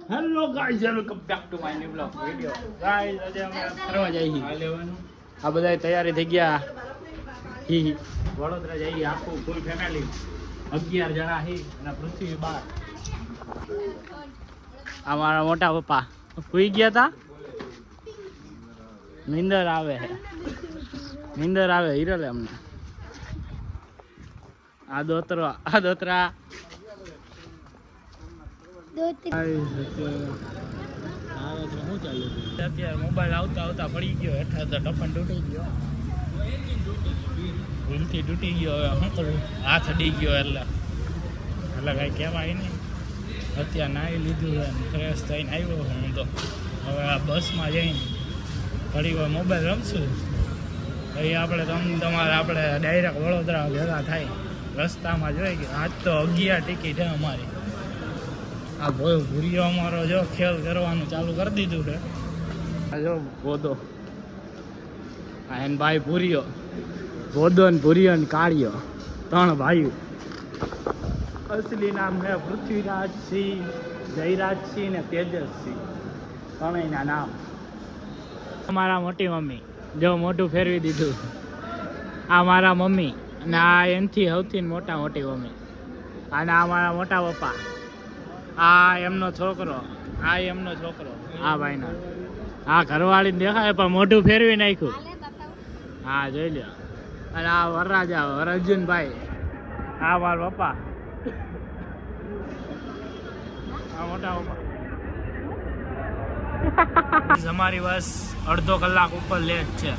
Hello guys, welcome back to my new blog video. Guys, આજે અમે ફરવા જઈએ છીએ. આ લેવાનું. આ બધાય તૈયારી થઈ ગયા. વડોદરા જઈએ આખું ફૂલ ફેમિલી. 11 જણા હી અને પૃથ્વી 12. આ મારા મોટા પપ્પા સુઈ ગયા હતા. નીંદર આવે હિરલે અમને. આ દોતરા અત્યારે મોબાઈલ આવતા પડી ગયો હેઠા તો ટપન તૂટી ગયો. ભૂલથી તૂટી ગયો. હવે શું કરું, હાથ અડી ગયો એટલે કાંઈ કહેવાય નહીં. અત્યારે નાહી લીધું ફ્રેશ થઈને આવ્યો હું તો. હવે આ બસમાં જઈને ઘણી વાર મોબાઈલ રમશું. પછી આપણે આપણે ડાયરેક્ટ વડોદરા ભેગા થાય. રસ્તામાં જોઈ કે આજ તો 11 ટિકિટ છે અમારી. આ ભૂરિયો અમારો જો ખેલ કરવાનું ચાલુ કરી દીધું છે. આ જો ગોદો, આ એન ભાઈ ભૂરિયો, ગોદો ને ભૂરિયો ને કાળિયો, 3 ભાઈઓ. અસલી નામ છે પૃથ્વીરાજસિંહ, જયરાજસિંહ ને તેજસસિંહ. 3ના નામ. મારા મોટી મમ્મી જો મોઢું ફેરવી દીધું. આ મારા મમ્મી અને આ એનથી સૌથી મોટી મમ્મી. અને આ મારા મોટા પપ્પા. આ એમનો છોકરો, આ ભાઈનો. આ ઘરવાળીને દેખાય પણ મોઢું ફેરવી નાખ્યું. હા જોઈ લો. અને આ વરરાજા અર્જુનભાઈ. આ મારા પપ્પા, આ મોટા પપ્પા. અમારી બસ અડધો કલાક ઉપર લેટ છે.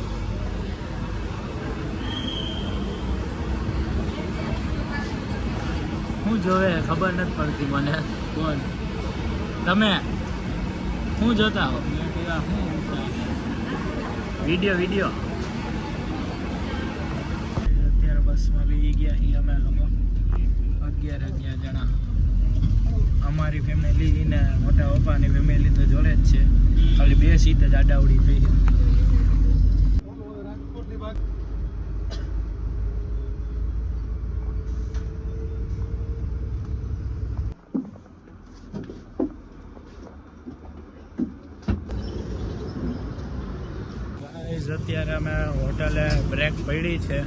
હું જોવે ખબર નથી પડતી મને. કોણ તમે? શું જોતા હો? વિડીયો. અત્યારે બસમાં બી ગયા છીએ અમે લોકો 11 જણા. અમારી ફેમિલી ને મોટા પપ્પાની ફેમિલી તો જોડે જ છે. ખાલી 2 સીટ જ આડાવડી થઈ. અત્યારે અમે હોટલે બ્રેક પડી છે.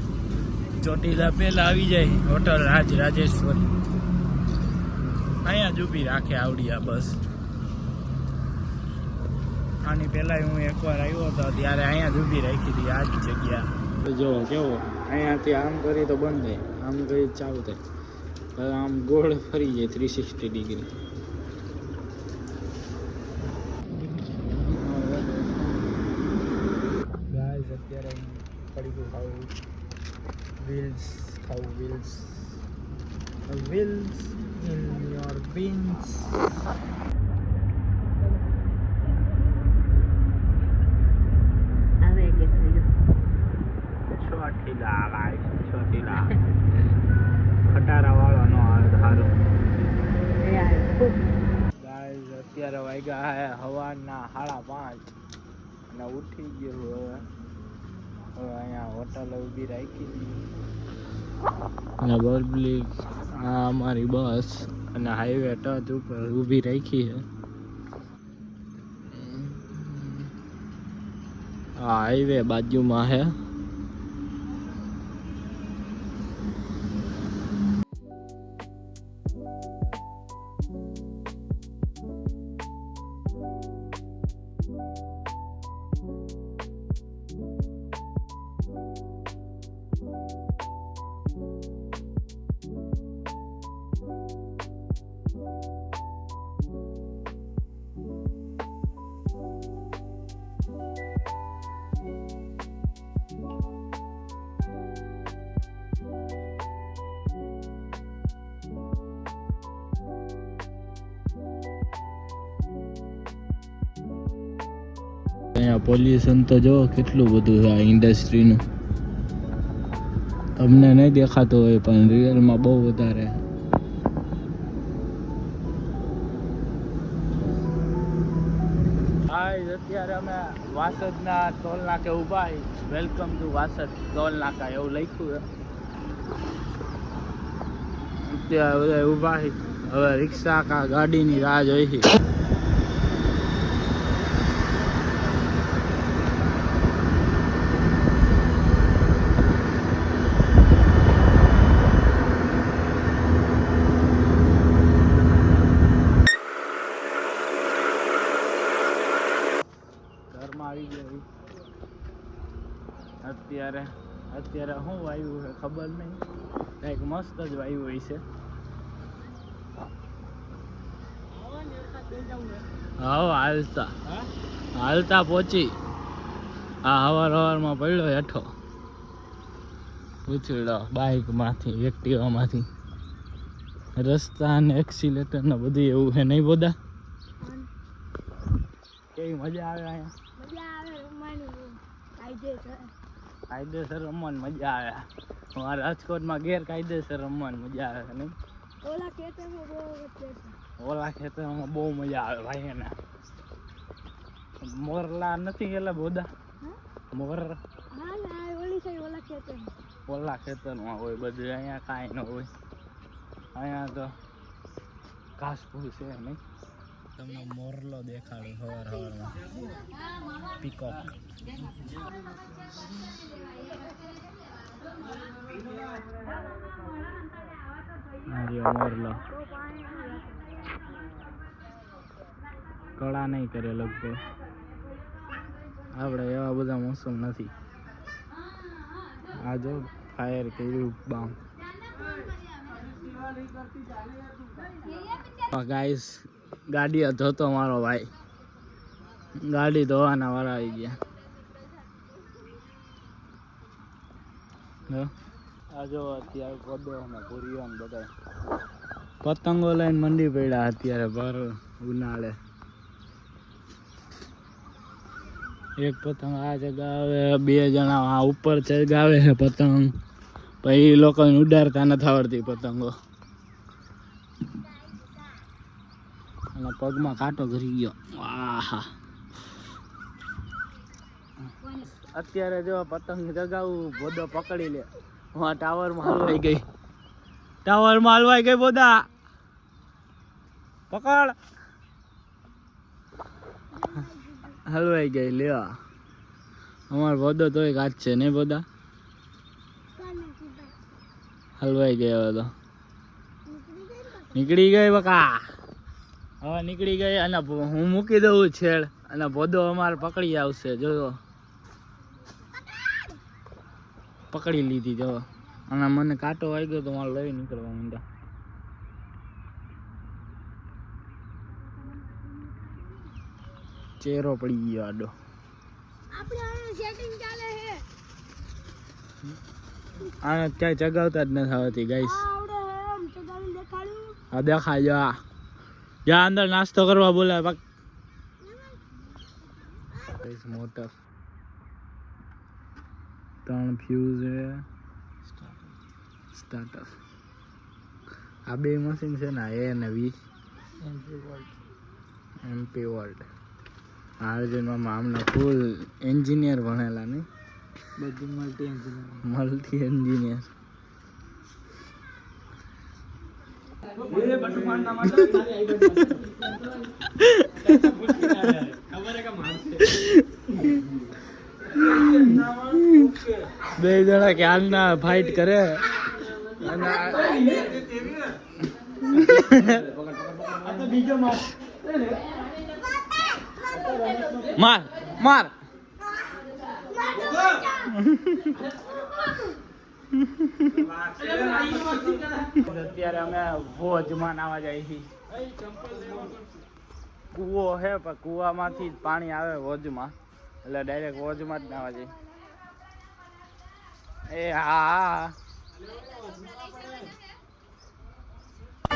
ચોટીલા પહેલા આવી જાય હોટલ રાજેશ્વરી. અહીંયા જ ઊભી રાખે આવડી આ બસ. આની પહેલાં હું એકવાર આવ્યો હતો ત્યારે અહીંયા જ ઊભી રાખી હતી આ જ જગ્યા. જો કેવો અહીંયાથી આમ કરી તો બંધ થાય, આમ કરી ચાલુ થાય. આમ ગોળ ફરી જાય 360 ડિગ્રી. ગાઈસ, અત્યારે પડી ખાવું wheels in your beans. Chotila ખટારા વાળો નો આવે સારું. ગાઈસ, અત્યારે વાગ્યા હે સવારના 5:30 અને ઉઠી ગયો. હવે અહીંયા હોટલ ઊભી રાખી અને પબ્લિક. આ અમારી બસ અને હાઈવે ટચ ઉપર ઊભી રાખી છે. આ હાઈવે બાજુમાં છે. અહીંયા પોલ્યુશન તો જો કેટલું બધું છે આ ઇન્ડસ્ટ્રીનું. તમને નહીં દેખાતું હોય પણ રિયલમાં બહુ વધારે. અત્યારે અમે વાસદના ટોલ નાકે ઊભા. વેલકમ ટુ વાસદ ટોલ નાકા એવું લખ્યું છે. ત્યાં બધા ઊભા છે. હવે રિક્ષા કા ગાડીની રાહ જોઈ છે. અત્યારે શું વાયુ છે ખબર નહીં, કંઈક મસ્ત જ વાયુ હોય છે. હા હાલતા પહોંચી. આ હવારમાં પડ્યો હેઠો ઉછળો બાઇકમાંથી, એક્ટિવામાંથી. રસ્તા ને એક્સિલેટર ને બધું એવું છે નહીં બોદા? કેવી મજા આવે અહીંયા? કાયદેસર રમવાની મજા આવે. અમારા રાજકોટમાં ગેરકાયદેસર રમવાની મજા આવે નહીં? ઓલા ખેતરમાં બહુ મજા આવે ભાઈ. એના મોરલા નથી ગયેલા બોદા? મોર ઓલા ખેતરમાં હોય બધું, અહીંયા કાંઈ ન હોય. અહીંયા તો ઘાસ ફૂસ છે નહીં. તમને મોરલો દેખાડું સવારમાં. પીકોક મોરલો કળા નહીં કરે લગભગ. આપણે એવા બધા મોસમ નથી. આ જો ફાયર કર્યું બામ. ગાઈસ ગાડી ધોતો મારો ભાઈ. ગાડી ધોવાના વાળા આવી ગયા. આ જો અત્યારે પદો અને પૂરીઓ ને બધા પતંગો લઈને મંડી પડ્યા અત્યારે ભર ઉનાળે. એક પતંગ આ ચગાવે, 2 જણા આ ઉપર ચગાવે છે પતંગ. પછી લોકોને ઉડાડતા નથી આવડતી પતંગો. અને પગમાં કાંટો ઘરી ગયો. આહા અત્યારે જો પતંગ ચગાવું, બોદો પકડી લે. ટાવરમાં હલવાઈ ગઈ. બોદા પકડ. હલવાઈ ગઈ લેવા. અમારો બોદો તોય કાચ છે નહીં બોદા? હલવાઈ ગઈ. હવે તો નીકળી ગઈ બકા. હવે નીકળી ગઈ. અને હું મૂકી દઉં છેડ અને બોદો અમારે પકડી આવશે. જો પકડી લીધી. જો અને મને કાંટો આવી ગયો તો મારે લઈ નીકળવા માંડ્યા. ચેરો પડી ગયો આડો. આને ક્યાંય ચગાવતા જ નથી આવતી ગાઈસ. હા દેખાય જા. જા અંદર નાસ્તો કરવા બોલાય. મોટર 3 ફ્યુઝ છે. સ્ટાર્ટર. આ 2 મશીન છે ને, A અને V. MP volt. આર્જનમાં આમના ફૂલ એન્જિનિયર ભણેલા નહીં? બધું મલ્ટી એન્જિનિયર. બે જણા ક્યારના ફાઇટ કરે. માર માર. અત્યારે અમે ભોજમાં નાવા જાય છીએ. કૂવો છે પણ કૂવામાંથી પાણી આવે ભોજમાં, એટલે ડાયરેક્ટ ભોજમાં જ નાવા જાય. એ હા.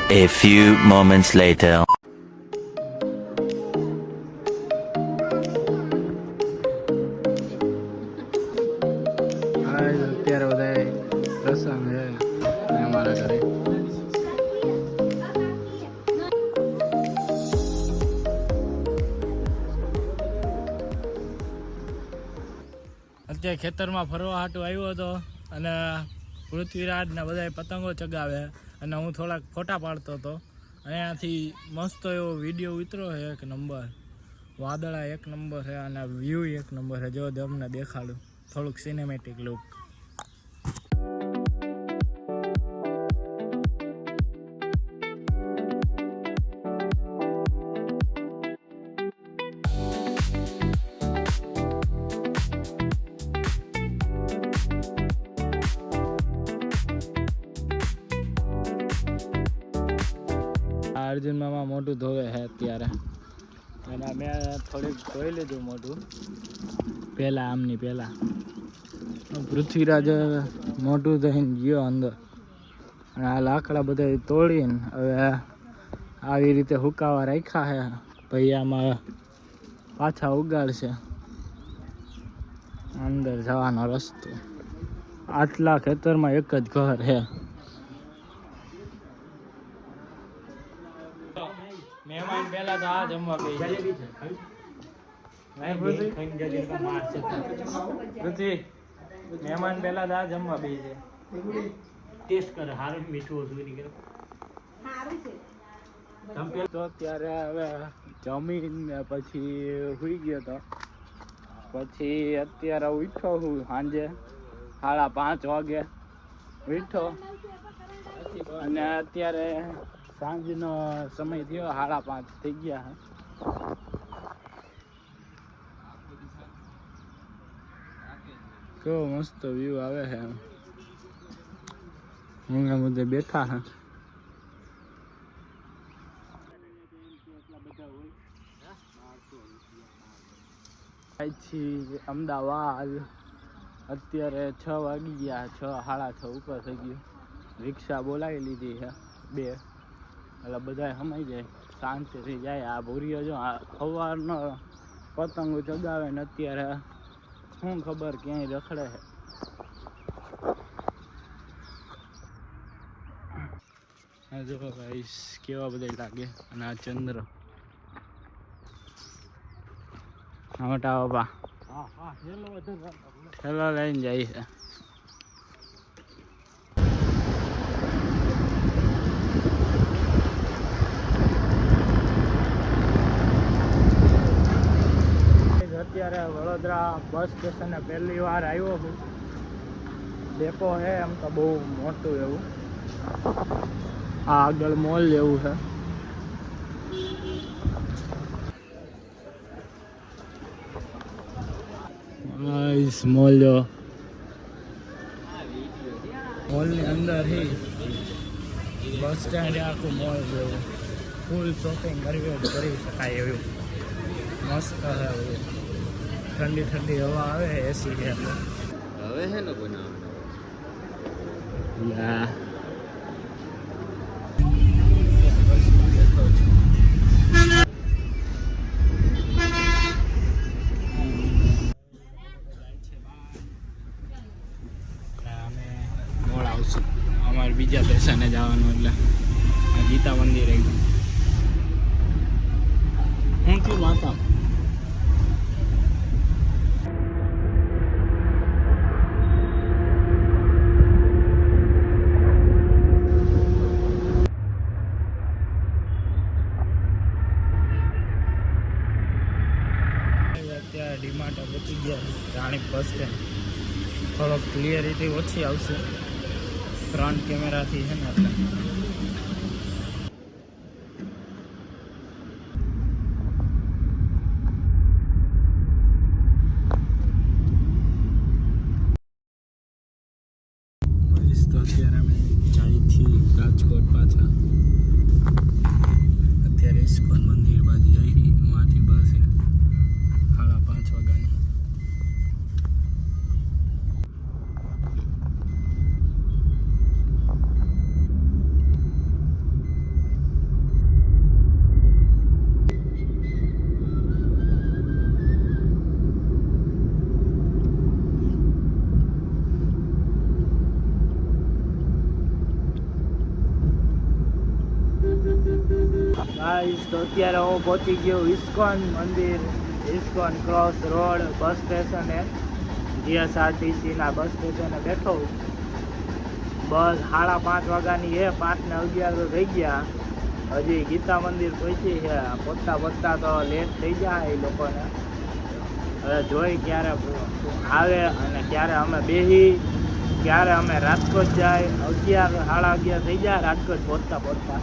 A few moments later. અત્યારે બધા પ્રસંગ છે અમારા ઘરે. અત્યારે ખેતરમાં ફરવા હાટું આવ્યો હતો અને પૃથ્વીરાજ ને બધા પતંગો ચગાવે અને હું થોડાક ફોટા પાડતો હતો. અહીંયાથી મસ્ત એવો વિડીયો ઉતરો છે. 1 નંબર. વાદળા 1 નંબર છે અને વ્યૂ 1 નંબર છે. જો તમને દેખાડું થોડુંક સિનેમેટિક લુક. અર્જુન મામા મોઢું ધોવે છે અત્યારે, અને મેં થોડીક ધોઈ લીધું મોઢું પહેલાં, આમની પહેલાં. પૃથ્વીરાજ મોઢું ધોઈને ગયો અંદર, અને આ લાકડા બધા તોડીને હવે આવી રીતે હુકાવા રાખ્યા છે. પછી આમાં પાછા ઉગાડશે. અંદર જવાનો રસ્તો, આટલા ખેતરમાં એક જ ઘર છે. મહેમાન પહેલા તો આ જમવા બે પૃથ્વી, મહેમાન પહેલા તો આ જમવા બે છે. ટેસ્ટ કરે, સારું મીઠું હતું. તો ત્યારે હવે જમીને પછી સુઈ ગયો તો, પછી અત્યારે ઉઠ્યો હું સાંજે 5:30 વાગે ઉઠ્યો, અને અત્યારે સાંજનો સમય થયો, 5:30 થઈ ગયા. કેવો મસ્ત વ્યૂ આવે છે. હું બધે બેઠા હે. અમદાવાદ અત્યારે 6 વાગી ગયા, 6:30 ઉપર થઈ ગયું. રિક્ષા બોલાવી લીધી છે 2, એટલે બધા સમાઈ જાય, શાંતિથી જાય. આ ભૂરીઓ જો સવારનો પતંગો ચગાવે ને અત્યારે શું ખબર ક્યાંય રખડે છે. જો ગાઈસ કેવા બધા લાગે, અને આ ચંદ્ર મોટા બાપા હેલો લઈને જાય છે. અત્યારે વડોદરા બસ સ્ટેશને પહેલી વાર આવ્યો છું. ડેપો છે એમ તો બહુ મોટું એવું. આ આગળ મોલ જેવું છે. મોલ જો, મોલની અંદર હી બસ સ્ટેન્ડ આખું મોલ જેવું. ફૂલ શોપિંગ કરવી કરી શકાય એવું મસ્ત છે. ઠંડી ઠંડી હવા આવે, એસી છે એટલે હવે છે ને બનાવવાનું. મોડ આવશું અમારે બીજા સ્ટેશને જવાનું, એટલે આ ગીતા મંદિર એકદમ હું થયું માતા. અત્યારે ડીમાર્ટ પહોંચી ગયા, રાણીપ બસ સ્ટેન્ડ. થોડોક ક્લિયરિટી ઓછી આવશે ફ્રન્ટ કેમેરાથી છે ને, એટલે તો અત્યારે અમે ચાઈથી રાજકોટ પાછા. અત્યારે ઇસ્કોન મંદિર બાજુ જઈ, ત્યાંથી બસ 5:30 વાગ્યાની. તો અત્યારે હું પહોંચી ગયો ઇસ્કોન મંદિર, ઇસ્કોન ક્રોસ રોડ બસ સ્ટેશને. જીએસઆરટીસીના બસ સ્ટેશને બેઠો. બસ 5:30 વાગ્યાની છે, 5:11 તો થઈ ગયા. હજી ગીતા મંદિર પહોંચી છે. પહોંચતા પહોંચતા તો લેટ થઈ જાય એ લોકોને. હવે જોઈ ક્યારે આવે અને ક્યારે અમે બેસી, ક્યારે અમે રાજકોટ જાય. 11, 11:30 થઈ જાય રાજકોટ પહોંચતા પહોંચતા.